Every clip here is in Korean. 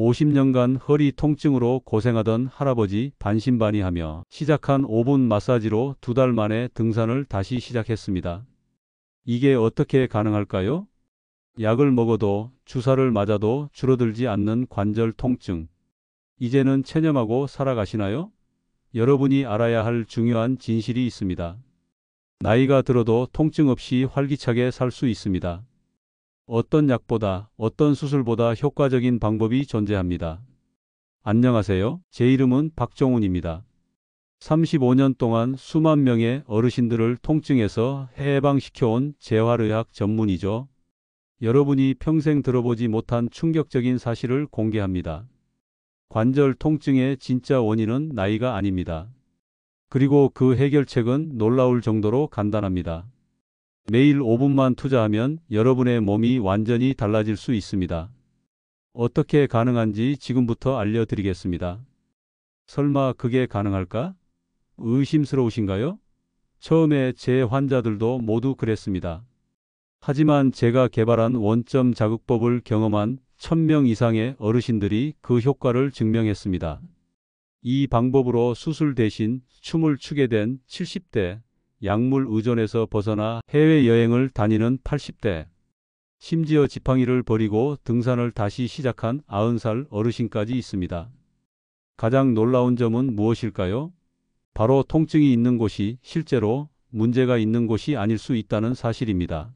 50년간 허리 통증으로 고생하던 할아버지 반신반의하며 시작한 5분 마사지로 2달 만에 등산을 다시 시작했습니다. 이게 어떻게 가능할까요? 약을 먹어도 주사를 맞아도 줄어들지 않는 관절 통증. 이제는 체념하고 살아가시나요? 여러분이 알아야 할 중요한 진실이 있습니다. 나이가 들어도 통증 없이 활기차게 살 수 있습니다. 어떤 약보다, 어떤 수술보다 효과적인 방법이 존재합니다. 안녕하세요. 제 이름은 박종훈입니다. 35년 동안 수만 명의 어르신들을 통증에서 해방시켜온 재활의학 전문의죠. 여러분이 평생 들어보지 못한 충격적인 사실을 공개합니다. 관절 통증의 진짜 원인은 나이가 아닙니다. 그리고 그 해결책은 놀라울 정도로 간단합니다. 매일 5분만 투자하면 여러분의 몸이 완전히 달라질 수 있습니다. 어떻게 가능한지 지금부터 알려드리겠습니다. 설마 그게 가능할까? 의심스러우신가요? 처음에 제 환자들도 모두 그랬습니다. 하지만 제가 개발한 원점 자극법을 경험한 1000명 이상의 어르신들이 그 효과를 증명했습니다. 이 방법으로 수술 대신 춤을 추게 된 70대, 약물 의존에서 벗어나 해외여행을 다니는 80대, 심지어 지팡이를 버리고 등산을 다시 시작한 90살 어르신까지 있습니다. 가장 놀라운 점은 무엇일까요? 바로 통증이 있는 곳이 실제로 문제가 있는 곳이 아닐 수 있다는 사실입니다.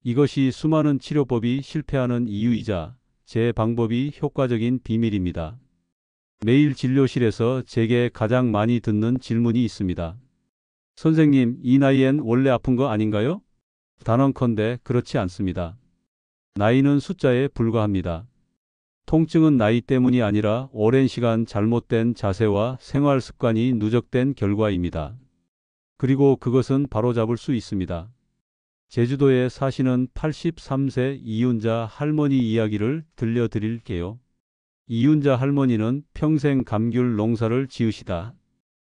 이것이 수많은 치료법이 실패하는 이유이자 제 방법이 효과적인 비밀입니다. 매일 진료실에서 제게 가장 많이 듣는 질문이 있습니다. 선생님, 이 나이엔 원래 아픈 거 아닌가요? 단언컨대 그렇지 않습니다. 나이는 숫자에 불과합니다. 통증은 나이 때문이 아니라 오랜 시간 잘못된 자세와 생활 습관이 누적된 결과입니다. 그리고 그것은 바로잡을 수 있습니다. 제주도에 사시는 83세 이윤자 할머니 이야기를 들려드릴게요. 이윤자 할머니는 평생 감귤 농사를 지으시다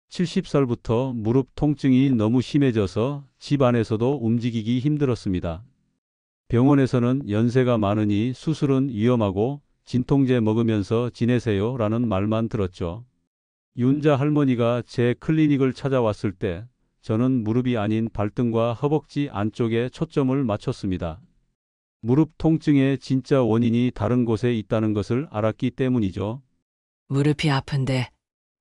70살부터 무릎 통증이 너무 심해져서 집 안에서도 움직이기 힘들었습니다. 병원에서는 연세가 많으니 수술은 위험하고 진통제 먹으면서 지내세요 라는 말만 들었죠. 윤자 할머니가 제 클리닉을 찾아왔을 때 저는 무릎이 아닌 발등과 허벅지 안쪽에 초점을 맞췄습니다. 무릎 통증의 진짜 원인이 다른 곳에 있다는 것을 알았기 때문이죠. 무릎이 아픈데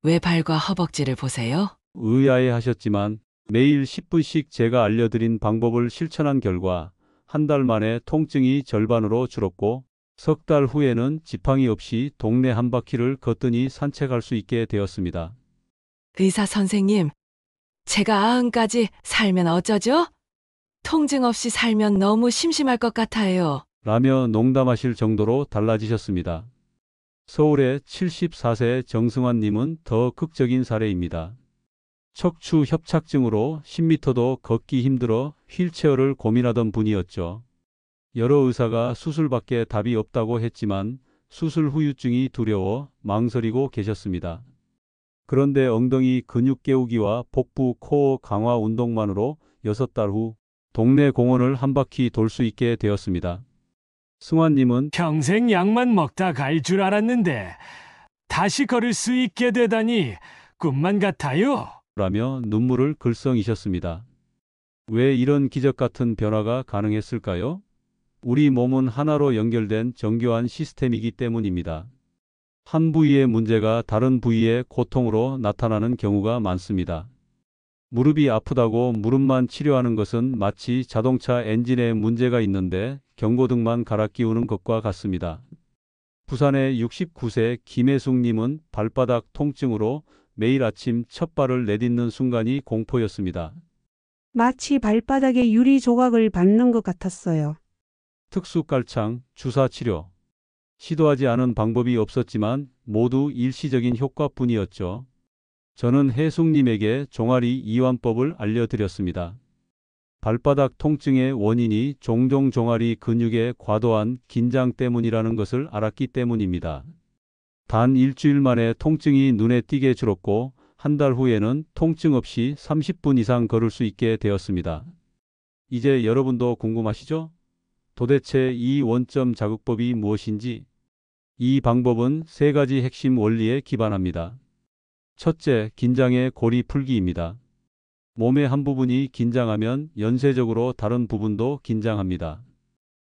왜 발과 허벅지를 보세요? 의아해하셨지만 매일 10분씩 제가 알려드린 방법을 실천한 결과 한 달 만에 통증이 절반으로 줄었고 석 달 후에는 지팡이 없이 동네 한 바퀴를 걷더니 산책할 수 있게 되었습니다. 의사 선생님, 제가 90까지 살면 어쩌죠? 통증 없이 살면 너무 심심할 것 같아요. 라며 농담하실 정도로 달라지셨습니다. 서울의 74세 정승환님은 더 극적인 사례입니다. 척추 협착증으로 10m도 걷기 힘들어 휠체어를 고민하던 분이었죠. 여러 의사가 수술밖에 답이 없다고 했지만 수술 후유증이 두려워 망설이고 계셨습니다. 그런데 엉덩이 근육 깨우기와 복부 코어 강화 운동만으로 6달 후 동네 공원을 한 바퀴 돌 수 있게 되었습니다. 승환님은 평생 약만 먹다 갈 줄 알았는데 다시 걸을 수 있게 되다니 꿈만 같아요. 라며 눈물을 글썽이셨습니다. 왜 이런 기적 같은 변화가 가능했을까요? 우리 몸은 하나로 연결된 정교한 시스템이기 때문입니다. 한 부위의 문제가 다른 부위의 고통으로 나타나는 경우가 많습니다. 무릎이 아프다고 무릎만 치료하는 것은 마치 자동차 엔진에 문제가 있는데 경고등만 갈아 끼우는 것과 같습니다. 부산의 69세 김혜숙님은 발바닥 통증으로 매일 아침 첫 발을 내딛는 순간이 공포였습니다. 마치 발바닥에 유리 조각을 밟는 것 같았어요. 특수 깔창, 주사 치료. 시도하지 않은 방법이 없었지만 모두 일시적인 효과뿐이었죠. 저는 혜숙님에게 종아리 이완법을 알려드렸습니다. 발바닥 통증의 원인이 종종 종아리 근육의 과도한 긴장 때문이라는 것을 알았기 때문입니다. 단 일주일 만에 통증이 눈에 띄게 줄었고 한 달 후에는 통증 없이 30분 이상 걸을 수 있게 되었습니다. 이제 여러분도 궁금하시죠? 도대체 이 원점 자극법이 무엇인지, 이 방법은 세 가지 핵심 원리에 기반합니다. 첫째, 긴장의 고리 풀기입니다. 몸의 한 부분이 긴장하면 연쇄적으로 다른 부분도 긴장합니다.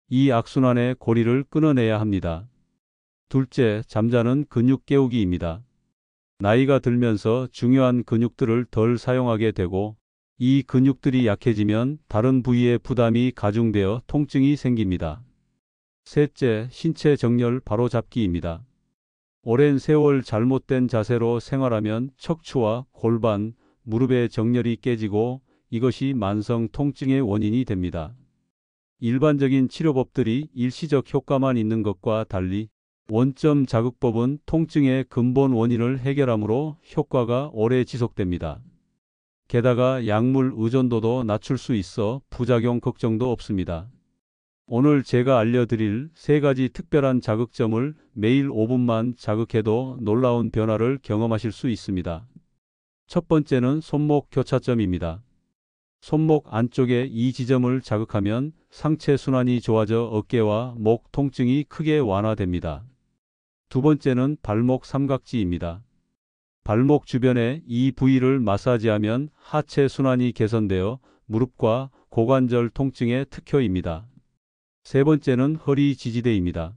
이 악순환의 고리를 끊어내야 합니다. 둘째, 잠자는 근육 깨우기입니다. 나이가 들면서 중요한 근육들을 덜 사용하게 되고 이 근육들이 약해지면 다른 부위에 부담이 가중되어 통증이 생깁니다. 셋째, 신체 정렬 바로잡기입니다. 오랜 세월 잘못된 자세로 생활하면 척추와 골반, 무릎의 정렬이 깨지고 이것이 만성 통증의 원인이 됩니다. 일반적인 치료법들이 일시적 효과만 있는 것과 달리 원점 자극법은 통증의 근본 원인을 해결하므로 효과가 오래 지속됩니다. 게다가 약물 의존도도 낮출 수 있어 부작용 걱정도 없습니다. 오늘 제가 알려드릴 세 가지 특별한 자극점을 매일 5분만 자극해도 놀라운 변화를 경험하실 수 있습니다. 첫 번째는 손목 교차점입니다. 손목 안쪽에 이 지점을 자극하면 상체 순환이 좋아져 어깨와 목 통증이 크게 완화됩니다. 두 번째는 발목 삼각지입니다. 발목 주변에 이 부위를 마사지하면 하체 순환이 개선되어 무릎과 고관절 통증의 특효입니다. 세 번째는 허리 지지대입니다.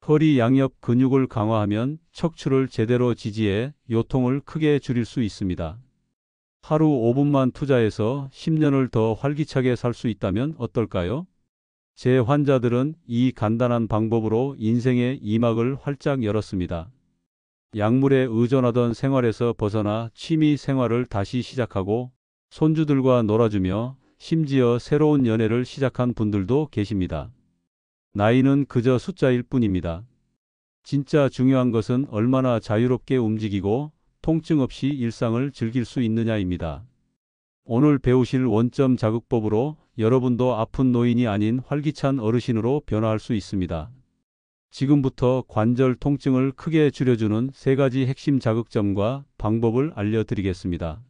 허리 양옆 근육을 강화하면 척추를 제대로 지지해 요통을 크게 줄일 수 있습니다. 하루 5분만 투자해서 10년을 더 활기차게 살 수 있다면 어떨까요? 제 환자들은 이 간단한 방법으로 인생의 이막을 활짝 열었습니다. 약물에 의존하던 생활에서 벗어나 취미 생활을 다시 시작하고 손주들과 놀아주며 심지어 새로운 연애를 시작한 분들도 계십니다. 나이는 그저 숫자일 뿐입니다. 진짜 중요한 것은 얼마나 자유롭게 움직이고 통증 없이 일상을 즐길 수 있느냐입니다. 오늘 배우실 원점 자극법으로 여러분도 아픈 노인이 아닌 활기찬 어르신으로 변화할 수 있습니다. 지금부터 관절 통증을 크게 줄여주는 세 가지 핵심 자극점과 방법을 알려드리겠습니다.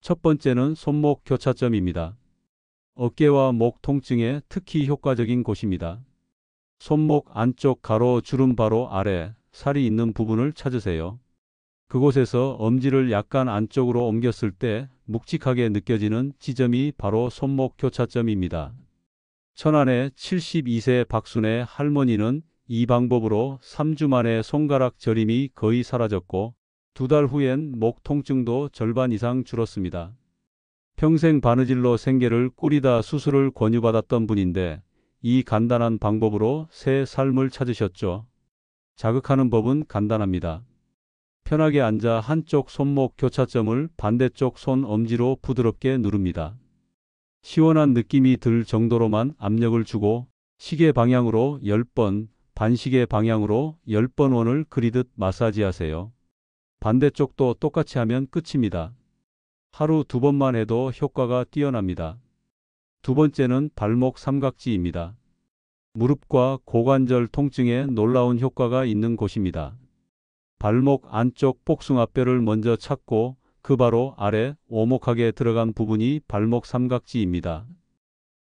첫 번째는 손목 교차점입니다. 어깨와 목 통증에 특히 효과적인 곳입니다. 손목 안쪽 가로 주름 바로 아래 살이 있는 부분을 찾으세요. 그곳에서 엄지를 약간 안쪽으로 옮겼을 때 묵직하게 느껴지는 지점이 바로 손목 교차점입니다. 천안의 72세 박순애 할머니는 이 방법으로 3주 만에 손가락 저림이 거의 사라졌고 2달 후엔 목 통증도 절반 이상 줄었습니다. 평생 바느질로 생계를 꾸리다 수술을 권유받았던 분인데 이 간단한 방법으로 새 삶을 찾으셨죠. 자극하는 법은 간단합니다. 편하게 앉아 한쪽 손목 교차점을 반대쪽 손 엄지로 부드럽게 누릅니다. 시원한 느낌이 들 정도로만 압력을 주고 시계 방향으로 10번, 반시계 방향으로 10번 원을 그리듯 마사지하세요. 반대쪽도 똑같이 하면 끝입니다. 하루 2번만 해도 효과가 뛰어납니다. 두 번째는 발목 삼각지입니다. 무릎과 고관절 통증에 놀라운 효과가 있는 곳입니다. 발목 안쪽 복숭아뼈를 먼저 찾고 그 바로 아래 오목하게 들어간 부분이 발목 삼각지입니다.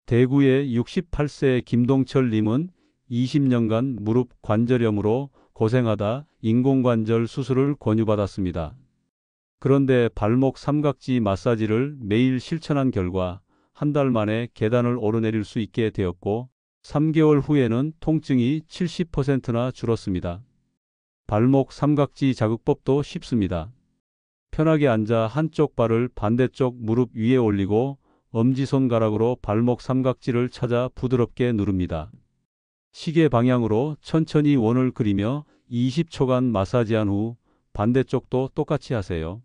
대구의 68세 김동철 님은 20년간 무릎 관절염으로 고생하다 인공관절 수술을 권유받았습니다. 그런데 발목 삼각지 마사지를 매일 실천한 결과 한 달 만에 계단을 오르내릴 수 있게 되었고 3개월 후에는 통증이 70%나 줄었습니다. 발목 삼각지 자극법도 쉽습니다. 편하게 앉아 한쪽 발을 반대쪽 무릎 위에 올리고 엄지손가락으로 발목 삼각지를 찾아 부드럽게 누릅니다. 시계 방향으로 천천히 원을 그리며 20초간 마사지한 후 반대쪽도 똑같이 하세요.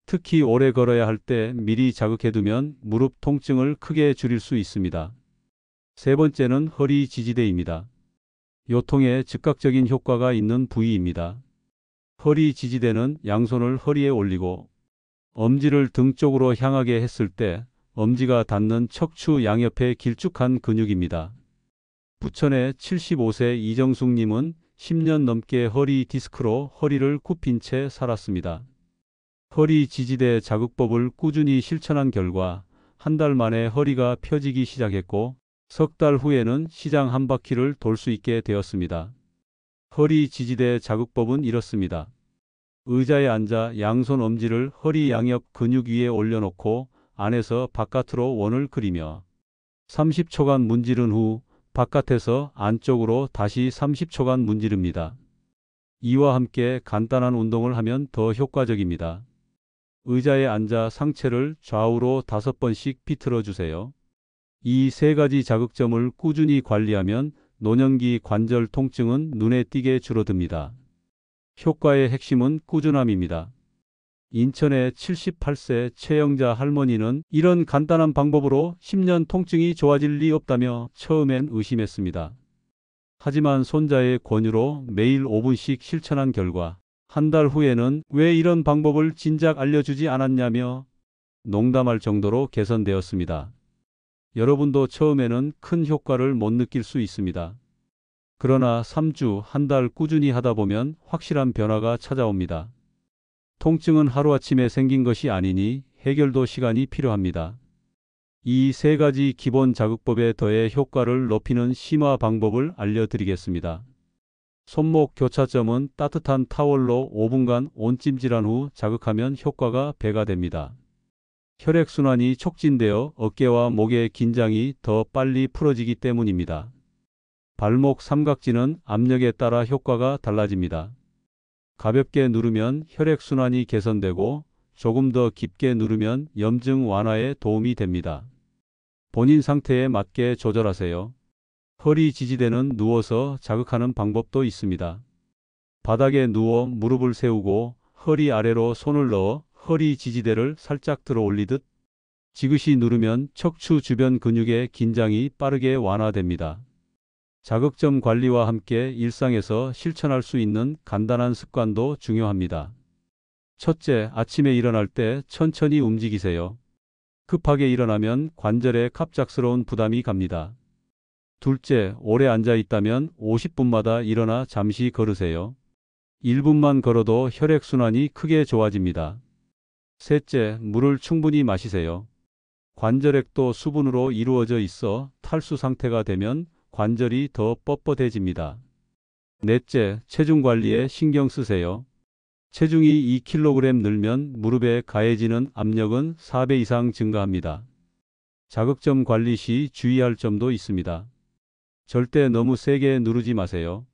특히 오래 걸어야 할 때 미리 자극해두면 무릎 통증을 크게 줄일 수 있습니다. 세 번째는 허리 지지대입니다. 요통에 즉각적인 효과가 있는 부위입니다. 허리 지지대는 양손을 허리에 올리고 엄지를 등 쪽으로 향하게 했을 때 엄지가 닿는 척추 양옆의 길쭉한 근육입니다. 부천의 75세 이정숙님은 10년 넘게 허리 디스크로 허리를 굽힌 채 살았습니다. 허리 지지대 자극법을 꾸준히 실천한 결과 한 달 만에 허리가 펴지기 시작했고 석 달 후에는 시장 한 바퀴를 돌 수 있게 되었습니다. 허리 지지대 자극법은 이렇습니다. 의자에 앉아 양손 엄지를 허리 양옆 근육 위에 올려놓고 안에서 바깥으로 원을 그리며 30초간 문지른 후 바깥에서 안쪽으로 다시 30초간 문지릅니다. 이와 함께 간단한 운동을 하면 더 효과적입니다. 의자에 앉아 상체를 좌우로 5번씩 비틀어 주세요. 이 세 가지 자극점을 꾸준히 관리하면 노년기 관절 통증은 눈에 띄게 줄어듭니다. 효과의 핵심은 꾸준함입니다. 인천의 78세 최영자 할머니는 이런 간단한 방법으로 10년 통증이 좋아질 리 없다며 처음엔 의심했습니다. 하지만 손자의 권유로 매일 5분씩 실천한 결과 한 달 후에는 왜 이런 방법을 진작 알려주지 않았냐며 농담할 정도로 개선되었습니다. 여러분도 처음에는 큰 효과를 못 느낄 수 있습니다. 그러나 3주, 한 달 꾸준히 하다 보면 확실한 변화가 찾아옵니다. 통증은 하루아침에 생긴 것이 아니니 해결도 시간이 필요합니다. 이 세 가지 기본 자극법에 더해 효과를 높이는 심화 방법을 알려드리겠습니다. 손목 교차점은 따뜻한 타월로 5분간 온찜질한 후 자극하면 효과가 배가 됩니다. 혈액순환이 촉진되어 어깨와 목의 긴장이 더 빨리 풀어지기 때문입니다. 발목 삼각지는 압력에 따라 효과가 달라집니다. 가볍게 누르면 혈액순환이 개선되고 조금 더 깊게 누르면 염증 완화에 도움이 됩니다. 본인 상태에 맞게 조절하세요. 허리 지지대는 누워서 자극하는 방법도 있습니다. 바닥에 누워 무릎을 세우고 허리 아래로 손을 넣어 허리 지지대를 살짝 들어 올리듯 지그시 누르면 척추 주변 근육의 긴장이 빠르게 완화됩니다. 자극점 관리와 함께 일상에서 실천할 수 있는 간단한 습관도 중요합니다. 첫째, 아침에 일어날 때 천천히 움직이세요. 급하게 일어나면 관절에 갑작스러운 부담이 갑니다. 둘째, 오래 앉아 있다면 50분마다 일어나 잠시 걸으세요. 1분만 걸어도 혈액순환이 크게 좋아집니다. 셋째, 물을 충분히 마시세요. 관절액도 수분으로 이루어져 있어 탈수 상태가 되면 관절이 더 뻣뻣해집니다. 넷째, 체중 관리에 신경 쓰세요. 체중이 2kg 늘면 무릎에 가해지는 압력은 4배 이상 증가합니다. 자극점 관리 시 주의할 점도 있습니다. 절대 너무 세게 누르지 마세요.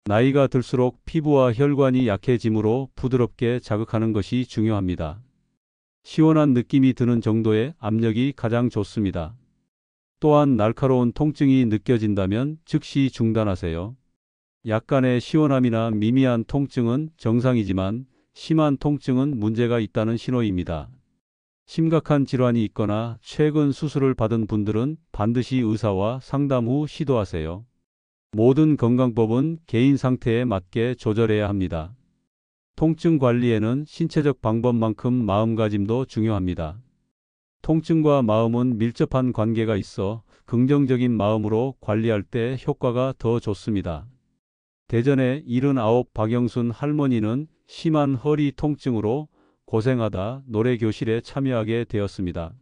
나이가 들수록 피부와 혈관이 약해지므로 부드럽게 자극하는 것이 중요합니다. 시원한 느낌이 드는 정도의 압력이 가장 좋습니다. 또한 날카로운 통증이 느껴진다면 즉시 중단하세요. 약간의 시원함이나 미미한 통증은 정상이지만 심한 통증은 문제가 있다는 신호입니다. 심각한 질환이 있거나 최근 수술을 받은 분들은 반드시 의사와 상담 후 시도하세요. 모든 건강법은 개인 상태에 맞게 조절해야 합니다. 통증 관리에는 신체적 방법만큼 마음가짐도 중요합니다. 통증과 마음은 밀접한 관계가 있어 긍정적인 마음으로 관리할 때 효과가 더 좋습니다. 대전의 79 박영순 할머니는 심한 허리 통증으로 고생하다 노래교실에 참여하게 되었습니다.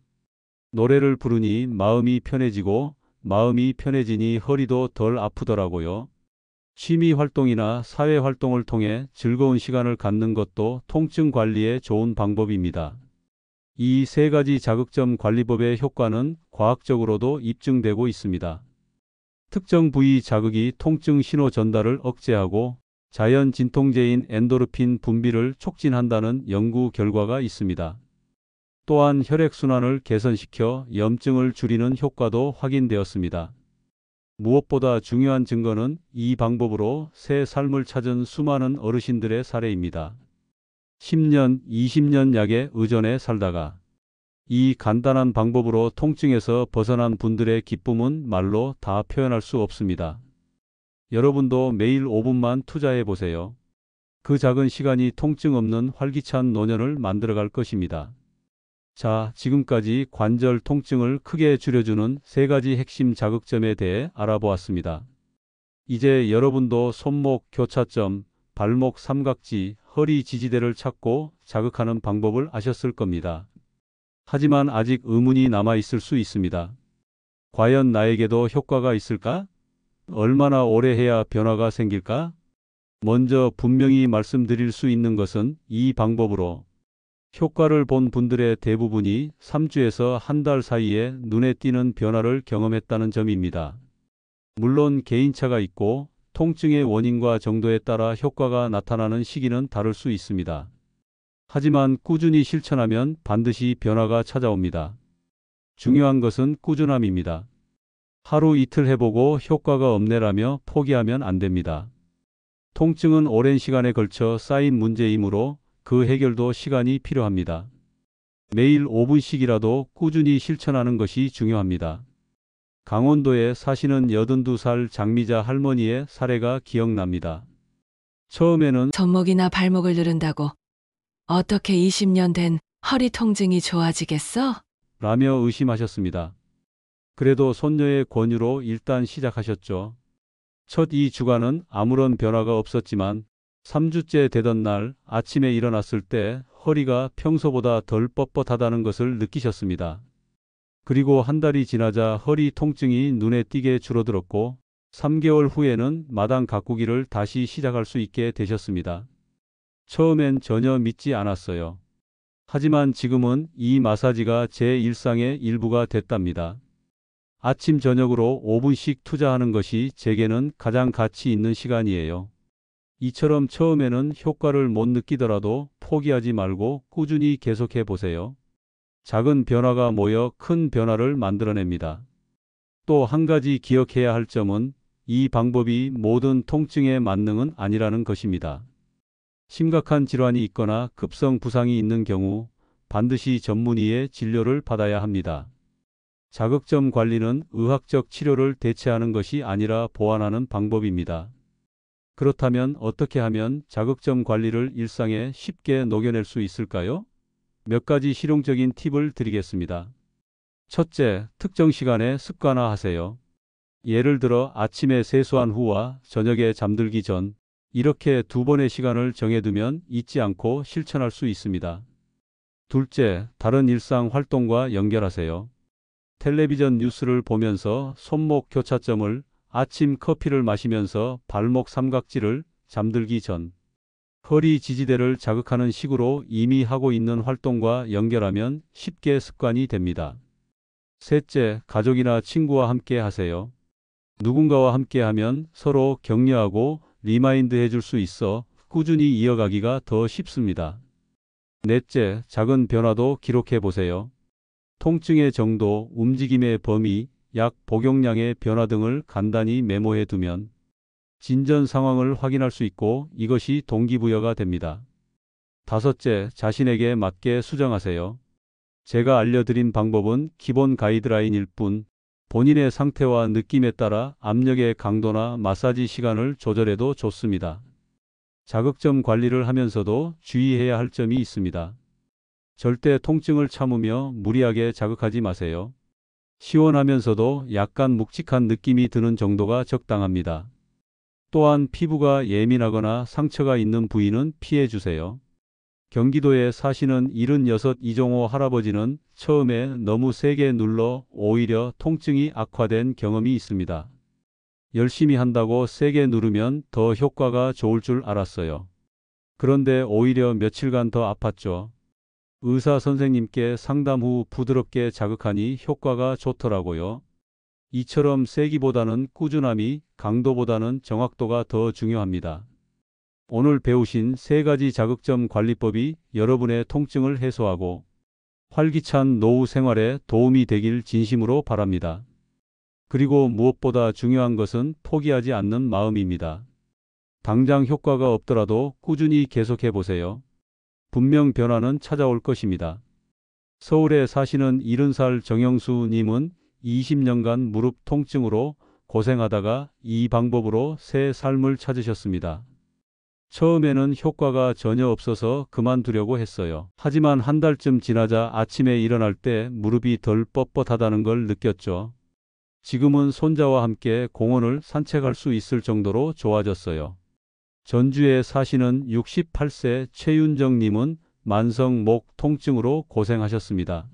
노래를 부르니 마음이 편해지고 마음이 편해지니 허리도 덜 아프더라고요. 취미 활동이나 사회 활동을 통해 즐거운 시간을 갖는 것도 통증 관리에 좋은 방법입니다. 이 세 가지 자극점 관리법의 효과는 과학적으로도 입증되고 있습니다. 특정 부위 자극이 통증 신호 전달을 억제하고 자연 진통제인 엔도르핀 분비를 촉진한다는 연구 결과가 있습니다. 또한 혈액순환을 개선시켜 염증을 줄이는 효과도 확인되었습니다. 무엇보다 중요한 증거는 이 방법으로 새 삶을 찾은 수많은 어르신들의 사례입니다. 10년, 20년 약에 의존해 살다가 이 간단한 방법으로 통증에서 벗어난 분들의 기쁨은 말로 다 표현할 수 없습니다. 여러분도 매일 5분만 투자해 보세요. 그 작은 시간이 통증 없는 활기찬 노년을 만들어갈 것입니다. 자, 지금까지 관절 통증을 크게 줄여주는 세 가지 핵심 자극점에 대해 알아보았습니다. 이제 여러분도 손목 교차점, 발목 삼각지, 허리 지지대를 찾고 자극하는 방법을 아셨을 겁니다. 하지만 아직 의문이 남아 있을 수 있습니다. 과연 나에게도 효과가 있을까? 얼마나 오래 해야 변화가 생길까? 먼저 분명히 말씀드릴 수 있는 것은 이 방법으로 효과를 본 분들의 대부분이 3주에서 한 달 사이에 눈에 띄는 변화를 경험했다는 점입니다. 물론 개인차가 있고 통증의 원인과 정도에 따라 효과가 나타나는 시기는 다를 수 있습니다. 하지만 꾸준히 실천하면 반드시 변화가 찾아옵니다. 중요한 것은 꾸준함입니다. 하루 이틀 해보고 효과가 없네라며 포기하면 안 됩니다. 통증은 오랜 시간에 걸쳐 쌓인 문제이므로 그 해결도 시간이 필요합니다. 매일 5분씩이라도 꾸준히 실천하는 것이 중요합니다. 강원도에 사시는 82살 장미자 할머니의 사례가 기억납니다. 처음에는 손목이나 발목을 누른다고 어떻게 20년 된 허리 통증이 좋아지겠어? 라며 의심하셨습니다. 그래도 손녀의 권유로 일단 시작하셨죠. 첫 2주간은 아무런 변화가 없었지만 3주째 되던 날 아침에 일어났을 때 허리가 평소보다 덜 뻣뻣하다는 것을 느끼셨습니다. 그리고 한 달이 지나자 허리 통증이 눈에 띄게 줄어들었고 3개월 후에는 마당 가꾸기를 다시 시작할 수 있게 되셨습니다. 처음엔 전혀 믿지 않았어요. 하지만 지금은 이 마사지가 제 일상의 일부가 됐답니다. 아침 저녁으로 5분씩 투자하는 것이 제게는 가장 가치 있는 시간이에요. 이처럼 처음에는 효과를 못 느끼더라도 포기하지 말고 꾸준히 계속해 보세요. 작은 변화가 모여 큰 변화를 만들어냅니다. 또 한 가지 기억해야 할 점은 이 방법이 모든 통증의 만능은 아니라는 것입니다. 심각한 질환이 있거나 급성 부상이 있는 경우 반드시 전문의의 진료를 받아야 합니다. 자극점 관리는 의학적 치료를 대체하는 것이 아니라 보완하는 방법입니다. 그렇다면 어떻게 하면 자극점 관리를 일상에 쉽게 녹여낼 수 있을까요? 몇 가지 실용적인 팁을 드리겠습니다. 첫째, 특정 시간에 습관화하세요. 예를 들어 아침에 세수한 후와 저녁에 잠들기 전 이렇게 2번의 시간을 정해두면 잊지 않고 실천할 수 있습니다. 둘째, 다른 일상 활동과 연결하세요. 텔레비전 뉴스를 보면서 손목 교차점을, 아침 커피를 마시면서 발목 삼각지를, 잠들기 전 허리 지지대를 자극하는 식으로 이미 하고 있는 활동과 연결하면 쉽게 습관이 됩니다. 셋째, 가족이나 친구와 함께 하세요. 누군가와 함께 하면 서로 격려하고 리마인드 해줄 수 있어 꾸준히 이어가기가 더 쉽습니다. 넷째, 작은 변화도 기록해 보세요. 통증의 정도, 움직임의 범위, 약 복용량의 변화 등을 간단히 메모해 두면 진전 상황을 확인할 수 있고 이것이 동기부여가 됩니다. 다섯째, 자신에게 맞게 수정하세요. 제가 알려드린 방법은 기본 가이드라인일 뿐 본인의 상태와 느낌에 따라 압력의 강도나 마사지 시간을 조절해도 좋습니다. 자극점 관리를 하면서도 주의해야 할 점이 있습니다. 절대 통증을 참으며 무리하게 자극하지 마세요. 시원하면서도 약간 묵직한 느낌이 드는 정도가 적당합니다. 또한 피부가 예민하거나 상처가 있는 부위는 피해 주세요. 경기도에 사시는 76 이종호 할아버지는 처음에 너무 세게 눌러 오히려 통증이 악화된 경험이 있습니다. 열심히 한다고 세게 누르면 더 효과가 좋을 줄 알았어요. 그런데 오히려 며칠간 더 아팠죠. 의사 선생님께 상담 후 부드럽게 자극하니 효과가 좋더라고요. 이처럼 세기보다는 꾸준함이, 강도보다는 정확도가 더 중요합니다. 오늘 배우신 3가지 자극점 관리법이 여러분의 통증을 해소하고 활기찬 노후 생활에 도움이 되길 진심으로 바랍니다. 그리고 무엇보다 중요한 것은 포기하지 않는 마음입니다. 당장 효과가 없더라도 꾸준히 계속해 보세요. 분명 변화는 찾아올 것입니다. 서울에 사시는 70살 정영수 님은 20년간 무릎 통증으로 고생하다가 이 방법으로 새 삶을 찾으셨습니다. 처음에는 효과가 전혀 없어서 그만두려고 했어요. 하지만 한 달쯤 지나자 아침에 일어날 때 무릎이 덜 뻣뻣하다는 걸 느꼈죠. 지금은 손자와 함께 공원을 산책할 수 있을 정도로 좋아졌어요. 전주에 사시는 68세 최윤정 님은 만성 목 통증으로 고생하셨습니다.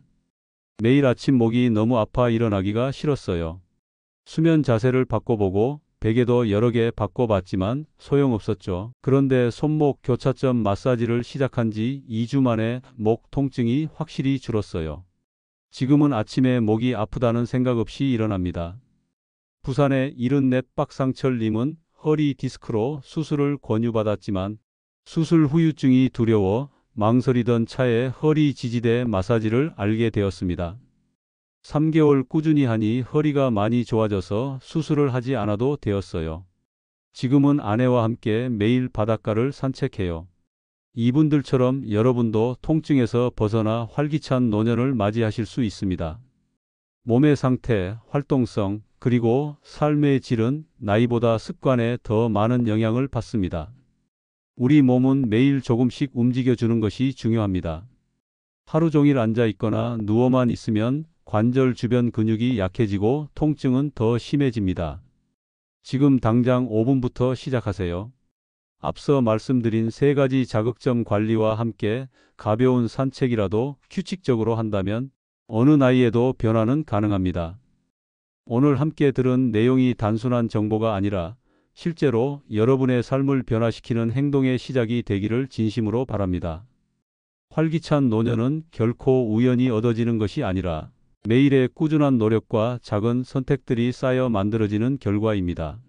매일 아침 목이 너무 아파 일어나기가 싫었어요. 수면 자세를 바꿔보고 베개도 여러 개 바꿔봤지만 소용없었죠. 그런데 손목 교차점 마사지를 시작한 지 2주 만에 목 통증이 확실히 줄었어요. 지금은 아침에 목이 아프다는 생각 없이 일어납니다. 부산의 74 박상철님은 허리 디스크로 수술을 권유받았지만 수술 후유증이 두려워 망설이던 차에 허리 지지대 마사지를 알게 되었습니다. 3개월 꾸준히 하니 허리가 많이 좋아져서 수술을 하지 않아도 되었어요. 지금은 아내와 함께 매일 바닷가를 산책해요. 이분들처럼 여러분도 통증에서 벗어나 활기찬 노년을 맞이하실 수 있습니다. 몸의 상태, 활동성, 그리고 삶의 질은 나이보다 습관에 더 많은 영향을 받습니다. 우리 몸은 매일 조금씩 움직여주는 것이 중요합니다. 하루 종일 앉아 있거나 누워만 있으면 관절 주변 근육이 약해지고 통증은 더 심해집니다. 지금 당장 5분부터 시작하세요. 앞서 말씀드린 3가지 자극점 관리와 함께 가벼운 산책이라도 규칙적으로 한다면 어느 나이에도 변화는 가능합니다. 오늘 함께 들은 내용이 단순한 정보가 아니라 실제로 여러분의 삶을 변화시키는 행동의 시작이 되기를 진심으로 바랍니다. 활기찬 노년은 결코 우연히 얻어지는 것이 아니라 매일의 꾸준한 노력과 작은 선택들이 쌓여 만들어지는 결과입니다.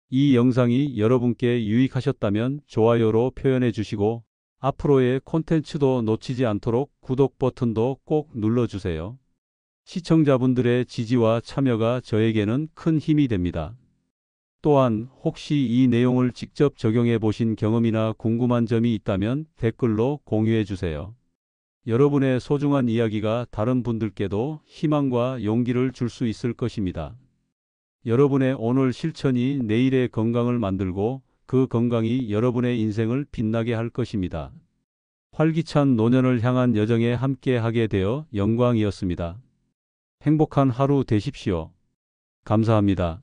이 영상이 여러분께 유익하셨다면 좋아요로 표현해 주시고 앞으로의 콘텐츠도 놓치지 않도록 구독 버튼도 꼭 눌러주세요. 시청자분들의 지지와 참여가 저에게는 큰 힘이 됩니다. 또한 혹시 이 내용을 직접 적용해 보신 경험이나 궁금한 점이 있다면 댓글로 공유해 주세요. 여러분의 소중한 이야기가 다른 분들께도 희망과 용기를 줄 수 있을 것입니다. 여러분의 오늘 실천이 내일의 건강을 만들고 그 건강이 여러분의 인생을 빛나게 할 것입니다. 활기찬 노년을 향한 여정에 함께 하게 되어 영광이었습니다. 행복한 하루 되십시오. 감사합니다.